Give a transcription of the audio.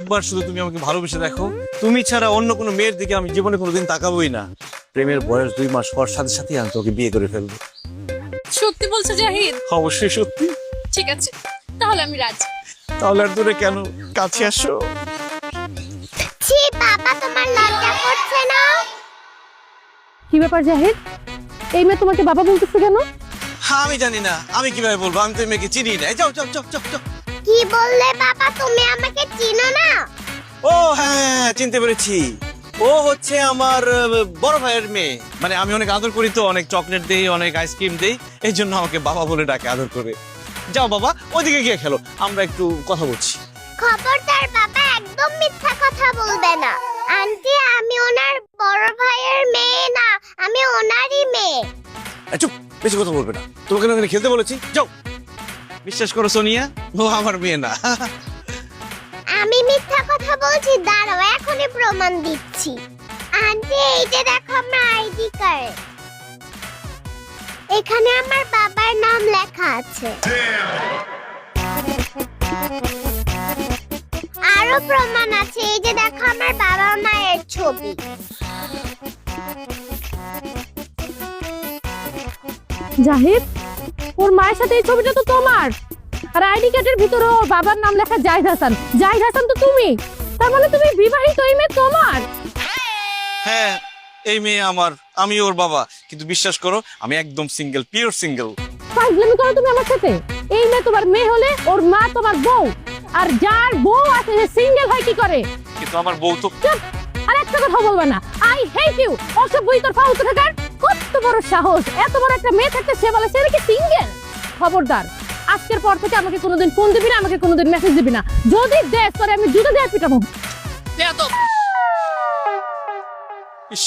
একবার শুধু তুমি আমাকে ভালোবেসে দেখো, তুমি ছাড়া অন্য কোনো মেয়ের দিকে আমি জীবনে কোনোদিন তাকাবোই না। প্রেমের বয়স 2 মাস হওয়ার সাথে সাথে আমি তোকে বিয়ে করে ফেলবো। সত্যি বলছো জাহিদ? অবশ্যই সত্যি। ঠিক আছে, তাহলে আমি রাজি। তাহলে আর দূরে কেন, কাছে আসো। ছি বাবা, তোমার লজ্জা করছে না? কি ব্যাপার জাহিদ, এই মেয়ে তোমাকে বাবা বলতেছে কেন? হ্যাঁ আমি জানি না, আমি কিভাবে বলবো, আমি তো এই মেয়েকে চিনি না। যাও যাও যাও যাও যাও। কি বললে বাবা, তুমি আমাকে চিনো না? ও হ্যাঁ, চিনতে পেরেছি। ও হচ্ছে আমার বড় ভাইয়ের মেয়ে। মানে আমি অনেক আদর করি তো, অনেক চকলেট দেই, অনেক আইসক্রিম দেই, এই জন্য আমাকে বাবা বলে ডাকে, আদর করে। যাও বাবা, ওইদিকে গিয়ে খেলো, আমরা একটু কথা বলছি। খবরদার বাবা, একদম মিথ্যা কথা বলবে না। আন্টি, আমি ওনার বড় ভাইয়ের মেয়ে না, আমি ওনারই মেয়ে। চুপ, বেশি কথা বলবে না। তোমাকে না খেলতে বলেছি, যাও। বিশ্বাস করো সোনিয়া, ও আমার মেয়ে না। আমি মিথ্যা কথা বলছি? দাঁড়াও, এখনই প্রমাণ দিচ্ছি। আন্টি, এই যে দেখো আমার আইডি কার্ড, এখানে আমার বাবার নাম লেখা আছে। আরো প্রমাণ আছে, এই যে দেখো আমার বাবা মায়ের ছবি। জাহিদ, ওর মায়ের সাথে এই ছবিটা তো তোমার, আর আইডি কার্ডের ভিতরে ওর বাবার নাম লেখা জাহিদ হাসান। জাহিদ হাসান তো তুমি, তার মানে তুমি বিবাহিত, এই মেয়ে তোমার। হ্যাঁ, এই মেয়ে আমার, আমি ওর বাবা। কিন্তু বিশ্বাস করো, আমি একদম সিঙ্গেল, পিওর সিঙ্গেল। ফাজলামি করো তুমি আমার সাথে। এই মেয়ে তোমার মেয়ে হলে ওর মা তোমার বউ, আর যার বউ আছে সে সিঙ্গেল হয় কি করে? কিন্তু আমার বউ তো। চুপ, আর একটা কথা বলবা না। I hate you. অসভ্য তোর ফালতু থাকার কত বড় সাহস, এত বড় একটা মেয়ে থাকতে সে বলে সে নাকি সিঙ্গেল। খবরদার, আজকের পর থেকে আমাকে কোনোদিন ফোন দিবি না, আমাকে কোনোদিন মেসেজ দিবি না। যদি দেখ তোরে আমি জুতো দিয়ে পিটাবো। ইস